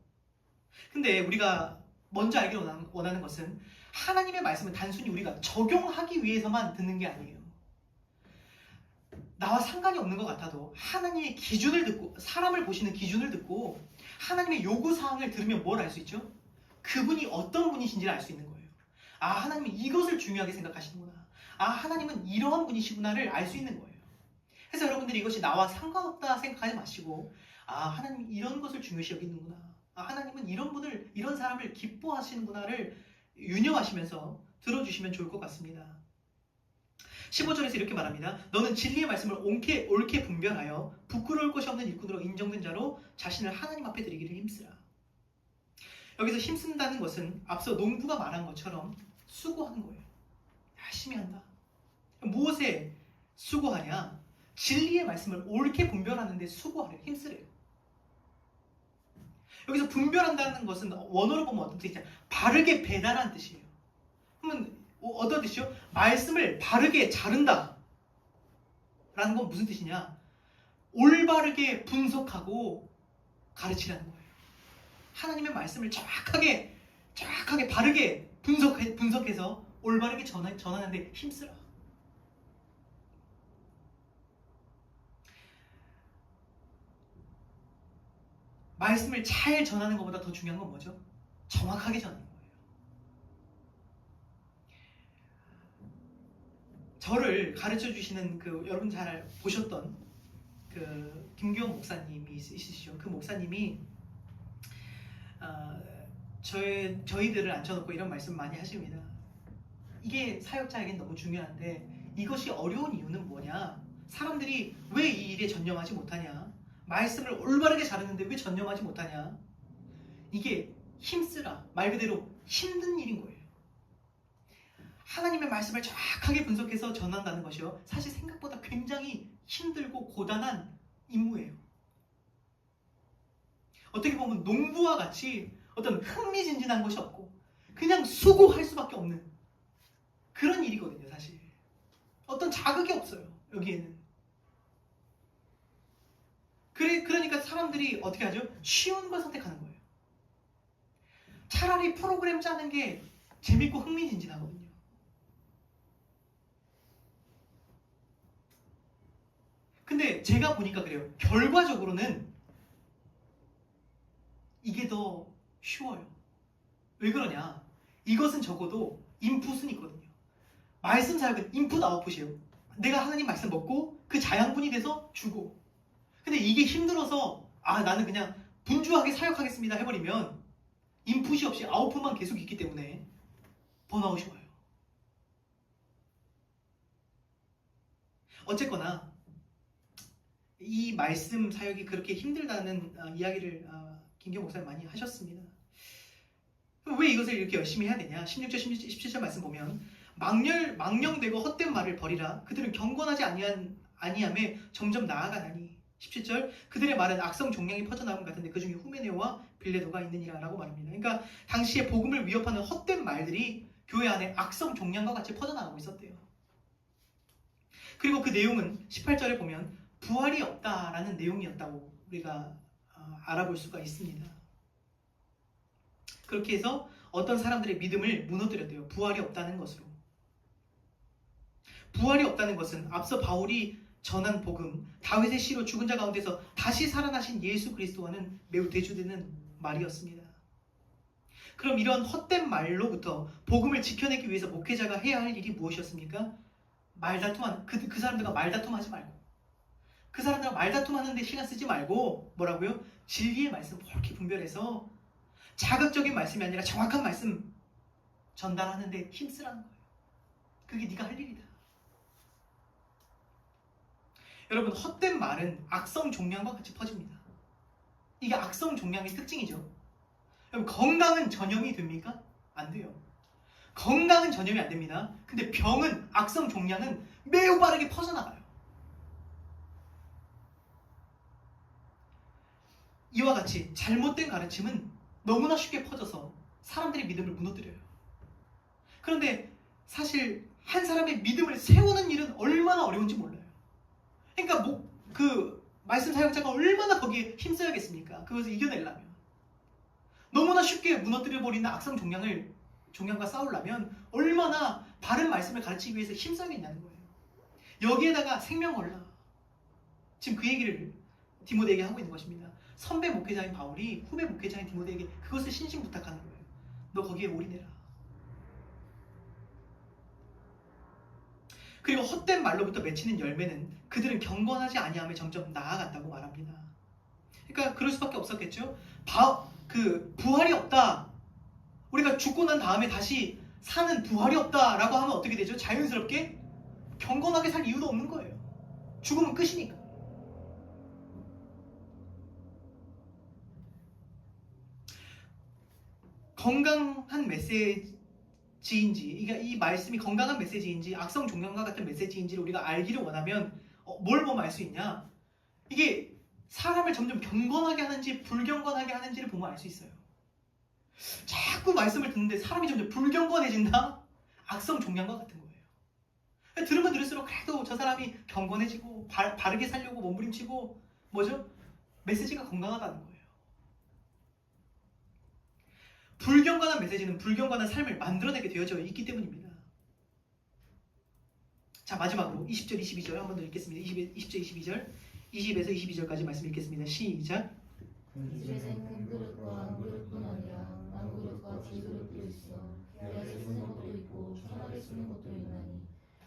근데 우리가 먼저 알기 원하는 것은 하나님의 말씀은 단순히 우리가 적용하기 위해서만 듣는 게 아니에요. 나와 상관이 없는 것 같아도 하나님의 기준을 듣고 사람을 보시는 기준을 듣고 하나님의 요구사항을 들으면 뭘 알 수 있죠? 그분이 어떤 분이신지를 알 수 있는 거예요. 아, 하나님은 이것을 중요하게 생각하시는구나. 아, 하나님은 이러한 분이시구나를 알 수 있는 거예요. 그래서 여러분들이 이것이 나와 상관없다 생각하지 마시고 아, 하나님이 이런 것을 중요시 여기는구나. 아, 하나님은 이런 분을, 이런 사람을 기뻐하시는구나를 유념하시면서 들어주시면 좋을 것 같습니다. 15절에서 이렇게 말합니다. 너는 진리의 말씀을 옳게 분별하여 부끄러울 것이 없는 일꾼으로 인정된 자로 자신을 하나님 앞에 드리기를 힘쓰라. 여기서 힘쓴다는 것은 앞서 농부가 말한 것처럼 수고하는 거예요. 열심히 한다. 무엇에 수고하냐? 진리의 말씀을 옳게 분별하는 데 수고하래요. 힘쓰래요. 여기서 분별한다는 것은 원어로 보면 어떤 뜻이냐? 바르게 배달한 뜻이에요. 그러면 어떤 뜻이요? 말씀을 바르게 자른다 라는 건 무슨 뜻이냐? 올바르게 분석하고 가르치라는 거예요. 하나님의 말씀을 정확하게 바르게 분석해서 올바르게 전하는데 힘쓰라. 말씀을 잘 전하는 것보다 더 중요한 건 뭐죠? 정확하게 전하는 거예요. 저를 가르쳐 주시는 그 여러분 잘 보셨던 그 김규영 목사님이 있으시죠. 그 목사님이 저희들을 앉혀놓고 이런 말씀 많이 하십니다. 이게 사역자에겐 너무 중요한데 이것이 어려운 이유는 뭐냐? 사람들이 왜 이 일에 전념하지 못하냐? 말씀을 올바르게 자르는데 왜 전념하지 못하냐? 이게 힘쓰라, 말 그대로 힘든 일인 거예요. 하나님의 말씀을 정확하게 분석해서 전한다는 것이요, 사실 생각보다 굉장히 힘들고 고단한 임무예요. 어떻게 보면 농부와 같이 어떤 흥미진진한 것이 없고 그냥 수고할 수밖에 없는 그런 일이거든요. 사실 어떤 자극이 없어요, 여기에는. 그러니까 사람들이 어떻게 하죠? 쉬운 걸 선택하는 거예요. 차라리 프로그램 짜는 게 재밌고 흥미진진하거든요. 근데 제가 보니까 그래요. 결과적으로는 이게 더 쉬워요. 왜 그러냐? 이것은 적어도 인풋은 있거든요. 말씀 사역은 인풋 아웃풋이에요. 내가 하나님 말씀 먹고 그 자양분이 돼서 주고. 근데 이게 힘들어서 나는 그냥 분주하게 사역하겠습니다 해버리면 인풋이 없이 아웃풋만 계속 있기 때문에 번아웃이 와요. 어쨌거나 이 말씀 사역이 그렇게 힘들다는 이야기를 김경 목사님 많이 하셨습니다. 왜 이것을 이렇게 열심히 해야 되냐? 16절, 17절 말씀 보면 망령되고 헛된 말을 버리라. 그들은 경건하지 아니함에 점점 나아가나니. 17절, 그들의 말은 악성 종량이 퍼져나온 것 같은데 그 중에 후메네오와 빌레도가 있느니라 라고 말합니다. 그러니까 당시에 복음을 위협하는 헛된 말들이 교회 안에 악성 종량과 같이 퍼져나가고 있었대요. 그리고 그 내용은 18절에 보면 부활이 없다라는 내용이었다고 우리가 알아볼 수가 있습니다. 그렇게 해서 어떤 사람들의 믿음을 무너뜨렸대요. 부활이 없다는 것으로. 부활이 없다는 것은 앞서 바울이 전한 복음, 다윗의 시로 죽은 자 가운데서 다시 살아나신 예수 그리스도와는 매우 대조되는 말이었습니다. 그럼 이런 헛된 말로부터 복음을 지켜내기 위해서 목회자가 해야 할 일이 무엇이었습니까? 말다툼하는, 그 사람들과 말다툼하지 말고, 그 사람들과 말다툼하는데 시간 쓰지 말고 뭐라고요? 진리의 말씀 그렇게 분별해서 자극적인 말씀이 아니라 정확한 말씀 전달하는데 힘쓰라는 거예요. 그게 네가 할 일이다. 여러분, 헛된 말은 악성 종양과 같이 퍼집니다. 이게 악성 종양의 특징이죠. 여러분, 건강은 전염이 됩니까? 안 돼요. 건강은 전염이 안 됩니다. 근데 병은, 악성 종양은 매우 빠르게 퍼져나가요. 이와 같이 잘못된 가르침은 너무나 쉽게 퍼져서 사람들의 믿음을 무너뜨려요. 그런데 사실 한 사람의 믿음을 세우는 일은 얼마나 어려운지 몰라요. 그러니까 그 말씀 사역자가 얼마나 거기에 힘써야겠습니까? 그것을 이겨내려면. 너무나 쉽게 무너뜨려버리는 악성 종양과 싸우려면 얼마나 바른 말씀을 가르치기 위해서 힘써야겠냐는 거예요. 여기에다가 생명 걸라. 지금 그 얘기를 디모데에게 하고 있는 것입니다. 선배 목회자인 바울이 후배 목회자인 디모데에게 그것을 신심 부탁하는 거예요. 너 거기에 올인해라. 그리고 헛된 말로부터 맺히는 열매는 그들은 경건하지 아니함에 점점 나아간다고 말합니다. 그러니까 그럴 수밖에 없었겠죠. 부활이 없다. 우리가 죽고 난 다음에 다시 사는 부활이 없다라고 하면 어떻게 되죠? 자연스럽게 경건하게 살 이유도 없는 거예요. 죽으면 끝이니까. 건강한 메시지인지, 이 말씀이 건강한 메시지인지 악성 종양과 같은 메시지인지를 우리가 알기를 원하면 뭘 보면 알 수 있냐? 이게 사람을 점점 경건하게 하는지 불경건하게 하는지를 보면 알 수 있어요. 자꾸 말씀을 듣는데 사람이 점점 불경건해진다? 악성 종양과 같은 거예요. 들으면 들을수록 그래도 저 사람이 경건해지고 바르게 살려고 몸부림치고 뭐죠? 메시지가 건강하다는 거예요. 불경건한 메시지는 불경건한 삶을 만들어내게 되어져 있기 때문입니다. 자, 마지막으로 20절, 22절 한 번 더 읽겠습니다. 20절, 22절, 20에서 22절까지 말씀 읽겠습니다. 시작. 그 집에는 큰 그릇과 안 그릇뿐 아니라 안 그릇과 질그릇도 있어 귀하게 쓰는 것도 있고 천하게 쓰는 것도 있나니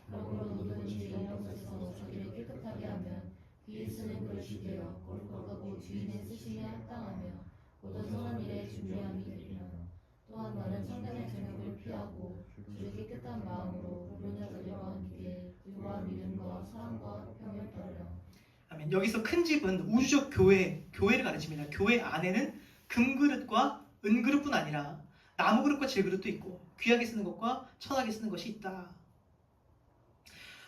그러므로 누구든지 영역에서 자기를 깨끗하게 하면 귀에 쓰는 그릇이 되어 거룩하고 주인의 쓰심에 합당하며 모든 선한 일에 준비함이 되리라. 또한 나는 참되는 정욕을 피하고 주의 깨끗한 마음으로 불륜자들과 함께 의와 믿음과 사랑과 평을 따르라. 아멘. 여기서 큰 집은 우주적 교회를 가르칩니다. 교회 안에는 금그릇과 은그릇뿐 아니라 나무그릇과 질그릇도 있고 귀하게 쓰는 것과 천하게 쓰는 것이 있다.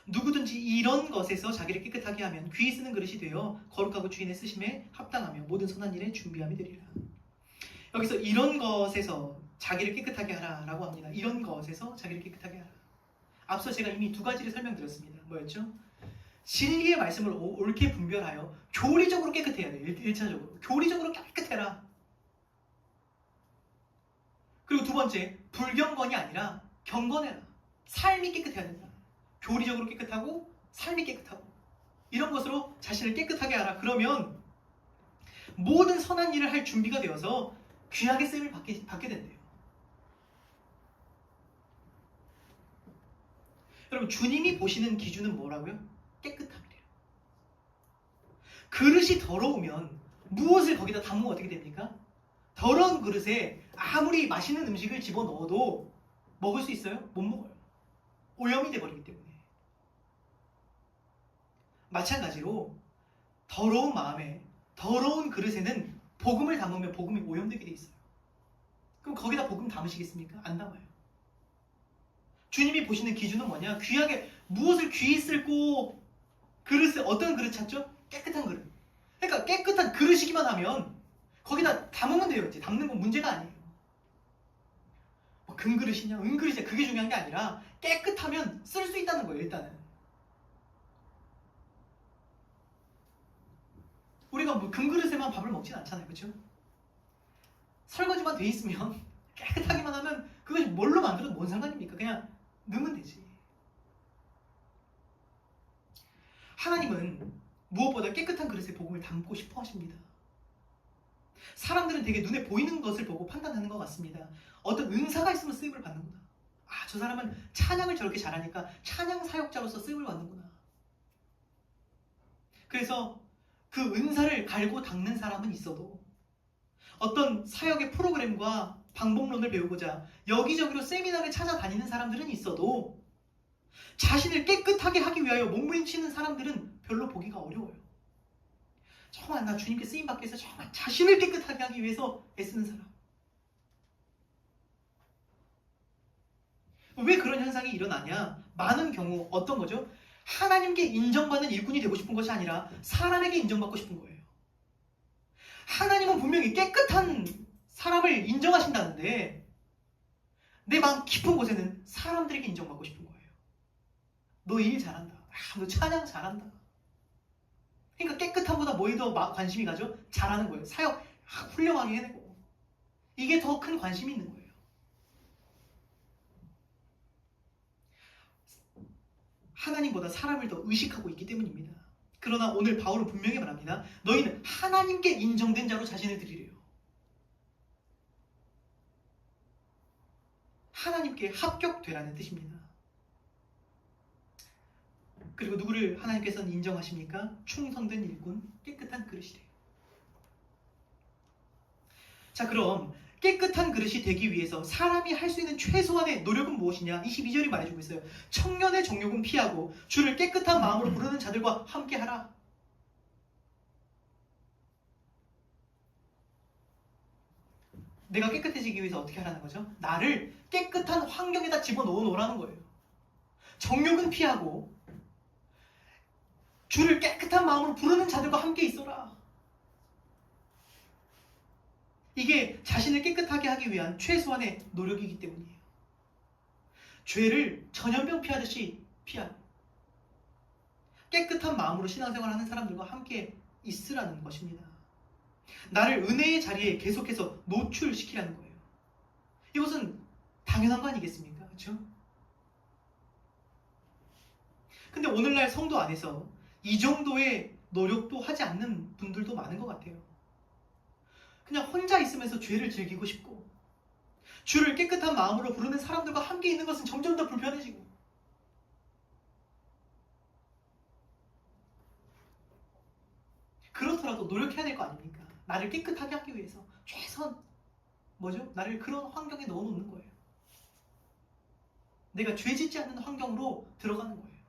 누구든지 이런 것에서 자기를 깨끗하게 하면 귀히 쓰는 그릇이 되어 거룩하고 주인의 쓰심에 합당하며 모든 선한 일에 준비함이 되리라. 여기서 이런 것에서 자기를 깨끗하게 하라라고 합니다. 이런 것에서 자기를 깨끗하게 하라. 앞서 제가 이미 두 가지를 설명드렸습니다. 뭐였죠? 진리의 말씀을 옳게 분별하여 교리적으로 깨끗해야 돼요. 1차적으로. 교리적으로 깨끗해라. 그리고 두 번째, 불경건이 아니라 경건해라. 삶이 깨끗해야 된다. 교리적으로 깨끗하고 삶이 깨끗하고 이런 것으로 자신을 깨끗하게 하라. 그러면 모든 선한 일을 할 준비가 되어서 귀하게 쓰임을 받게 된대요. 여러분, 주님이 보시는 기준은 뭐라고요? 깨끗함이래요. 그릇이 더러우면 무엇을 거기다 담으면 어떻게 됩니까? 더러운 그릇에 아무리 맛있는 음식을 집어넣어도 먹을 수 있어요? 못 먹어요. 오염이 돼버리기 때문에. 마찬가지로 더러운 마음에 더러운 그릇에는 복음을 담으면 복음이 오염되게 돼 있어요. 그럼 거기다 복음 담으시겠습니까? 안 담아요. 주님이 보시는 기준은 뭐냐? 귀하게 무엇을 귀히 쓸고 그릇을 어떤 그릇 찾죠? 깨끗한 그릇. 그러니까 깨끗한 그릇이기만 하면 거기다 담으면 돼요. 이제 담는 건 문제가 아니에요. 뭐 금그릇이냐 은그릇이냐 그게 중요한 게 아니라 깨끗하면 쓸 수 있다는 거예요. 일단은 우리가 뭐 금그릇에만 밥을 먹진 않잖아요. 그렇죠? 설거지만 돼 있으면 깨끗하기만 하면 그것이 뭘로 만들어도 뭔 상관입니까? 그냥 넣으면 되지. 하나님은 무엇보다 깨끗한 그릇에 복음을 담고 싶어 하십니다. 사람들은 되게 눈에 보이는 것을 보고 판단하는 것 같습니다. 어떤 은사가 있으면 쓰임을 받는구나. 아, 저 사람은 찬양을 저렇게 잘하니까 찬양 사역자로서 쓰임을 받는구나. 그래서 그 은사를 갈고 닦는 사람은 있어도 어떤 사역의 프로그램과 방법론을 배우고자 여기저기로 세미나를 찾아다니는 사람들은 있어도 자신을 깨끗하게 하기 위하여 몸부림치는 사람들은 별로 보기가 어려워요. 정말 나 주님께 쓰임받기 위해서 정말 자신을 깨끗하게 하기 위해서 애쓰는 사람. 왜 그런 현상이 일어나냐? 많은 경우 어떤 거죠? 하나님께 인정받는 일꾼이 되고 싶은 것이 아니라 사람에게 인정받고 싶은 거예요. 하나님은 분명히 깨끗한 사람을 인정하신다는데 내 마음 깊은 곳에는 사람들에게 인정받고 싶은 거예요. 너 일 잘한다. 너 찬양 잘한다. 그러니까 깨끗함보다 뭐에 더 관심이 가죠? 잘하는 거예요. 사역 훌륭하게 해내고. 이게 더 큰 관심이 있는 거예요. 하나님보다 사람을 더 의식하고 있기 때문입니다. 그러나 오늘 바울은 분명히 말합니다. 너희는 하나님께 인정된 자로 자신을 드리래요. 하나님께 합격되라는 뜻입니다. 그리고 누구를 하나님께서는 인정하십니까? 충성된 일꾼, 깨끗한 그릇이래요. 자, 그럼 깨끗한 그릇이 되기 위해서 사람이 할 수 있는 최소한의 노력은 무엇이냐? 22절이 말해주고 있어요. 청년의 정욕은 피하고 주를 깨끗한 마음으로 부르는 자들과 함께하라. 내가 깨끗해지기 위해서 어떻게 하라는 거죠? 나를 깨끗한 환경에다 집어넣어 놓으라는 거예요. 정욕은 피하고 주를 깨끗한 마음으로 부르는 자들과 함께 있어라. 이게 자신을 깨끗하게 하기 위한 최소한의 노력이기 때문이에요. 죄를 전염병 피하듯이 피하고 깨끗한 마음으로 신앙생활하는 사람들과 함께 있으라는 것입니다. 나를 은혜의 자리에 계속해서 노출시키라는 거예요. 이것은 당연한 거 아니겠습니까? 그렇죠? 근데 오늘날 성도 안에서 이 정도의 노력도 하지 않는 분들도 많은 것 같아요. 그냥 혼자 있으면서 죄를 즐기고 싶고 주를 깨끗한 마음으로 부르는 사람들과 함께 있는 것은 점점 더 불편해지고 그렇더라도 노력해야 될 거 아닙니까? 나를 깨끗하게 하기 위해서 최선 나를 그런 환경에 넣어놓는 거예요. 내가 죄 짓지 않는 환경으로 들어가는 거예요.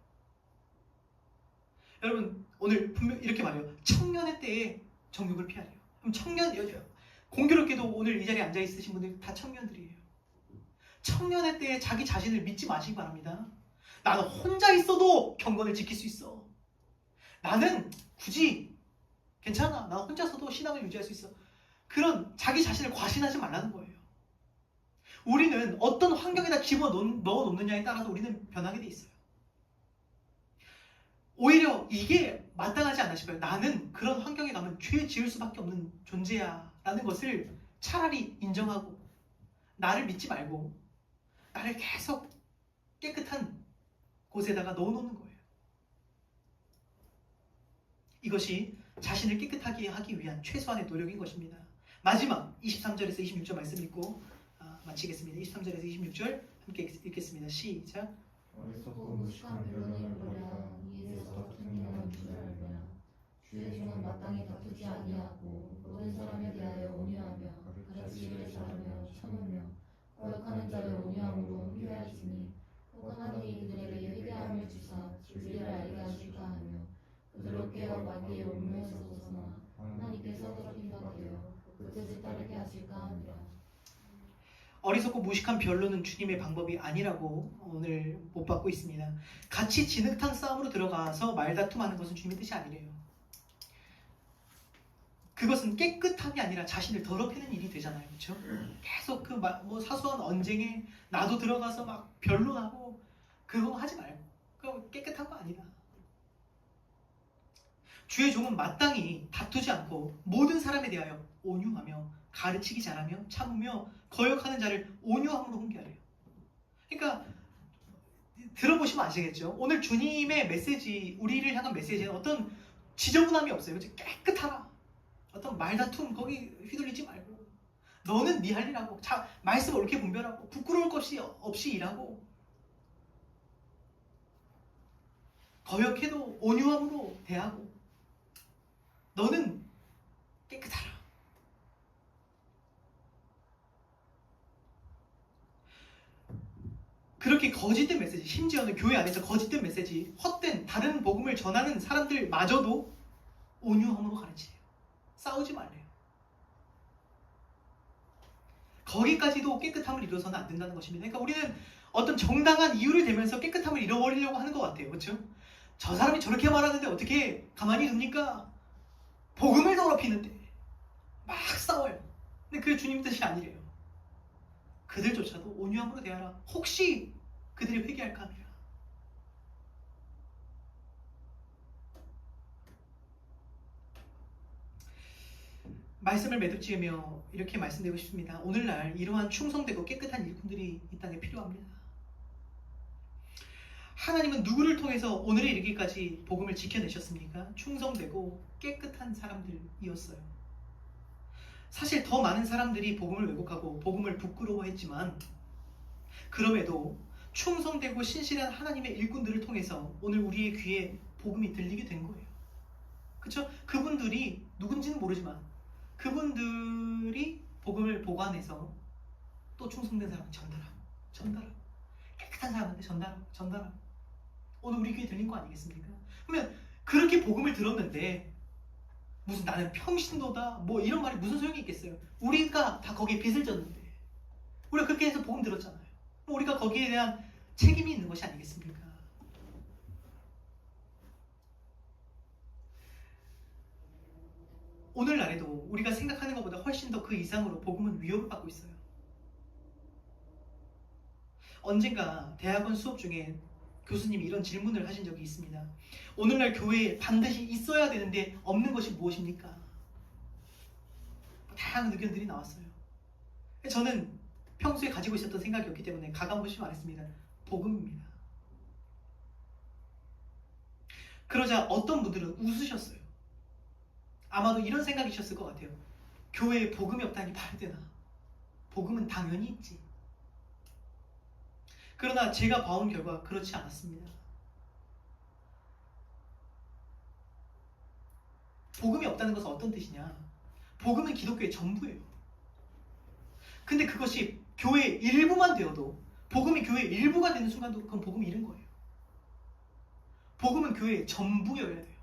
여러분, 오늘 분명 이렇게 말해요. 청년의 때에 정욕을 피하래요. 그럼 청년 여자 공교롭게도 오늘 이 자리에 앉아 있으신 분들 다 청년들이에요. 청년의 때에 자기 자신을 믿지 마시기 바랍니다. 나는 혼자 있어도 경건을 지킬 수 있어. 나는 굳이 괜찮아. 나 혼자서도 신앙을 유지할 수 있어. 그런 자기 자신을 과신하지 말라는 거예요. 우리는 어떤 환경에다 집어넣느냐에 따라서 우리는 변하게 돼 있어요. 오히려 이게 마땅하지 않나 싶어요. 나는 그런 환경에 가면 죄 지을 수밖에 없는 존재야 라는 것을 차라리 인정하고 나를 믿지 말고 나를 계속 깨끗한 곳에다가 넣어놓는 거예요. 이것이 자신을 깨끗하게 하기 위한 최소한의 노력인 것입니다. 마지막 23절에서 26절 말씀 읽고 마치겠습니다. 23절에서 26절 함께 읽겠습니다. 시작. 어리석고 무식한 변론을 버리라. 이에서 다툼이 나는 줄 알며 주의 종은 마땅히 다투지 아니하고 모든 사람에 대하여 온유하며 가르치기를 잘하며 참으며 거역하는 자를 온유함으로 회개하시니 혹 하나님이 그들에게 회개함을 주사 진리를 알게 하실까 하며 그들로 깨어 마귀의 음모에서 벗어나 하나님께 사로잡힌 바 되어 그 뜻을 따르게 하실까 하니라. 어리석고 무식한 변론은 주님의 방법이 아니라고 오늘 못 받고 있습니다. 같이 진흙탕 싸움으로 들어가서 말다툼하는 것은 주님의 뜻이 아니래요. 그것은 깨끗함이 아니라 자신을 더럽히는 일이 되잖아요. 그렇죠? 계속 그 뭐 사소한 언쟁에 나도 들어가서 막 변론하고 그거 하지 말고 그거 깨끗한 거 아니다. 주의 종은 마땅히 다투지 않고 모든 사람에 대하여 온유하며 가르치기 잘하며 참으며 거역하는 자를 온유함으로 훈계하래요. 그러니까 들어보시면 아시겠죠? 오늘 주님의 메시지, 우리를 향한 메시지는 어떤 지저분함이 없어요. 깨끗하라. 어떤 말다툼 거기 휘둘리지 말고 너는 네 할 일하고 말씀 옳게 분별하고 부끄러울 것이 없이 일하고 거역해도 온유함으로 대하고 너는 깨끗하라. 그렇게 거짓된 메시지, 심지어는 교회 안에서 거짓된 메시지, 헛된 다른 복음을 전하는 사람들마저도 온유함으로 가르치래요. 싸우지 말래요. 거기까지도 깨끗함을 이루어서는 안 된다는 것입니다. 그러니까 우리는 어떤 정당한 이유를 대면서 깨끗함을 잃어버리려고 하는 것 같아요. 그렇죠? 저 사람이 저렇게 말하는데 어떻게 가만히 둡니까? 복음을 더럽히는데 막 싸워요. 근데 그게 주님 뜻이 아니래요. 그들조차도 온유함으로 대하라. 혹시 그들이 회개할까 하니라. 말씀을 매듭지으며 이렇게 말씀드리고 싶습니다. 오늘날 이러한 충성되고 깨끗한 일꾼들이 이 땅에 필요합니다. 하나님은 누구를 통해서 오늘에 이르기까지 복음을 지켜내셨습니까? 충성되고 깨끗한 사람들이었어요. 사실 더 많은 사람들이 복음을 왜곡하고 복음을 부끄러워했지만 그럼에도 충성되고 신실한 하나님의 일꾼들을 통해서 오늘 우리의 귀에 복음이 들리게 된 거예요. 그렇죠? 그분들이 누군지는 모르지만 그분들이 복음을 보관해서 또 충성된 사람을 전달하고 깨끗한 사람한테 전달하고 오늘 우리 귀에 들린 거 아니겠습니까? 그러면 그렇게 복음을 들었는데 무슨 나는 평신도다 뭐 이런 말이 무슨 소용이 있겠어요? 우리가 다 거기에 빚을 졌는데 우리가 그렇게 해서 복음 들었잖아요. 우리가 거기에 대한 책임이 있는 것이 아니겠습니까? 오늘날에도 우리가 생각하는 것보다 훨씬 더 그 이상으로 복음은 위협을 받고 있어요. 언젠가 대학원 수업 중에 교수님이 이런 질문을 하신 적이 있습니다. 오늘날 교회에 반드시 있어야 되는데 없는 것이 무엇입니까? 다양한 의견들이 나왔어요. 저는 평소에 가지고 있었던 생각이었기 때문에 가감없이 말했습니다. 복음입니다. 그러자 어떤 분들은 웃으셨어요. 아마도 이런 생각이셨을 것 같아요. 교회에 복음이 없다니 말이 되나? 복음은 당연히 있지. 그러나 제가 봐온 결과 그렇지 않았습니다. 복음이 없다는 것은 어떤 뜻이냐? 복음은 기독교의 전부예요. 근데 그것이 교회의 일부만 되어도 복음이 교회의 일부가 되는 순간도 그건 복음이 잃은 거예요. 복음은 교회의 전부여야 돼요.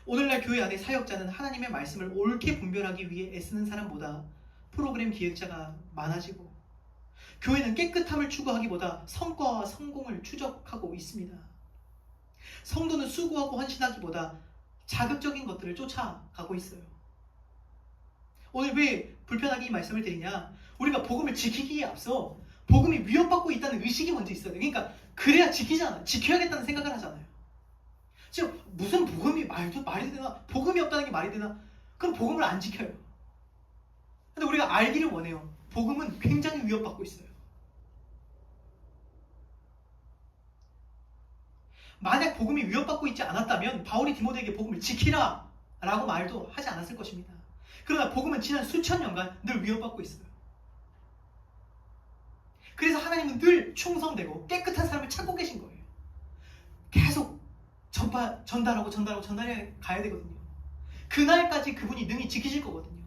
오늘날 교회 안에 사역자는 하나님의 말씀을 옳게 분별하기 위해 애쓰는 사람보다 프로그램 기획자가 많아지고, 교회는 깨끗함을 추구하기보다 성과와 성공을 추적하고 있습니다. 성도는 수고하고 헌신하기보다 자극적인 것들을 쫓아가고 있어요. 오늘 왜 불편하게 이 말씀을 드리냐? 우리가 복음을 지키기에 앞서 복음이 위협받고 있다는 의식이 먼저 있어야 돼요. 그러니까 그래야 지키잖아요. 지켜야겠다는 생각을 하잖아요. 지금 무슨 복음이 말이 되나? 복음이 없다는 게 말이 되나? 그럼 복음을 안 지켜요. 근데 우리가 알기를 원해요. 복음은 굉장히 위협받고 있어요. 만약 복음이 위협받고 있지 않았다면 바울이 디모데에게 복음을 지키라 라고 말도 하지 않았을 것입니다. 그러나 복음은 지난 수천 년간 늘 위협받고 있어요. 그래서 하나님은 늘 충성되고 깨끗한 사람을 찾고 계신 거예요. 계속 전달하고 전달해 가야 되거든요. 그날까지 그분이 능히 지키실 거거든요.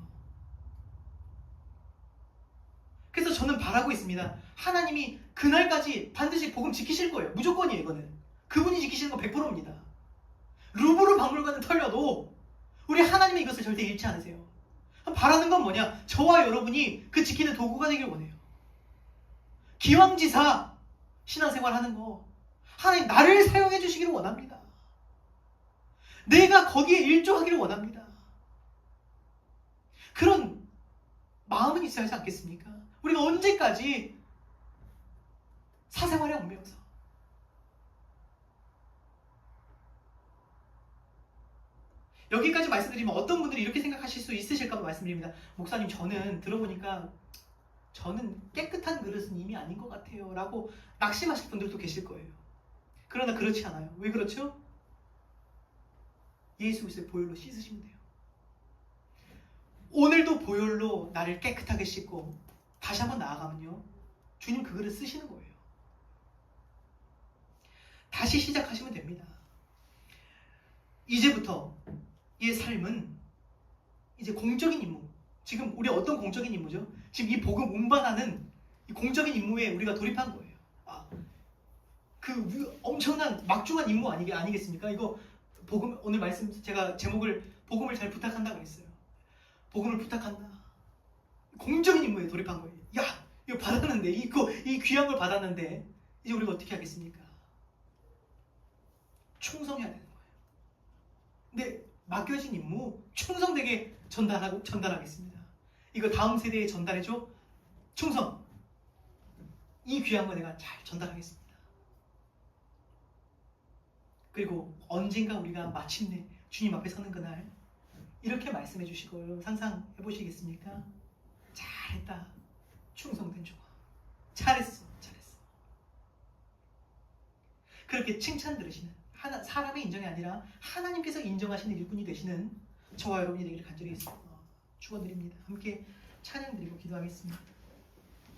그래서 저는 바라고 있습니다. 하나님이 그날까지 반드시 복음 지키실 거예요. 무조건이에요, 이거는. 그분이 지키시는 건 100%입니다. 루브르 박물관을 털려도 우리 하나님의 이것을 절대 잃지 않으세요. 바라는 건 뭐냐? 저와 여러분이 그 지키는 도구가 되길 원해요. 기왕지사 신앙생활 하는 거, 하나님 나를 사용해 주시기를 원합니다. 내가 거기에 일조하기를 원합니다. 그런 마음은 있어야 하지 않겠습니까? 우리가 언제까지 사생활에 얽매여서 여기까지 말씀드리면 어떤 분들이 이렇게 생각하실 수 있으실까 봐 말씀드립니다. 목사님, 저는 들어보니까 저는 깨끗한 그릇은 이미 아닌 것 같아요 라고 낙심하실 분들도 계실 거예요. 그러나 그렇지 않아요. 왜 그렇죠? 예수 그리스도의 보혈로 씻으시면 돼요. 오늘도 보혈로 나를 깨끗하게 씻고 다시 한번 나아가면요, 주님 그 그릇 쓰시는 거예요. 다시 시작하시면 됩니다. 이제부터 이 삶은 이제 공적인 임무, 지금 우리 어떤 공적인 임무죠? 지금 이 복음 운반하는 이 공적인 임무에 우리가 돌입한 거예요. 그 엄청난 막중한 임무 아니겠습니까? 이거 복음, 오늘 말씀 제가 제목을 복음을 잘 부탁한다고 했어요. 복음을 부탁한다. 공적인 임무에 돌입한 거예요. 야, 이거 받았는데, 이 귀한 걸 받았는데 이제 우리가 어떻게 하겠습니까? 충성해야 되는 거예요. 근데 맡겨진 임무 충성되게 전달하겠습니다. 이거 다음 세대에 전달해줘. 충성. 이 귀한 거 내가 잘 전달하겠습니다. 그리고 언젠가 우리가 마침내 주님 앞에 서는 그날 이렇게 말씀해 주실 거예요. 상상해 보시겠습니까? 잘했다. 충성된 종아. 잘했어. 그렇게 칭찬 들으시는, 사람의 인정이 아니라 하나님께서 인정하시는 일꾼이 되시는 저와 여러분이 되기를 간절히 축원드립니다. 함께 찬양 드리고 기도하겠습니다.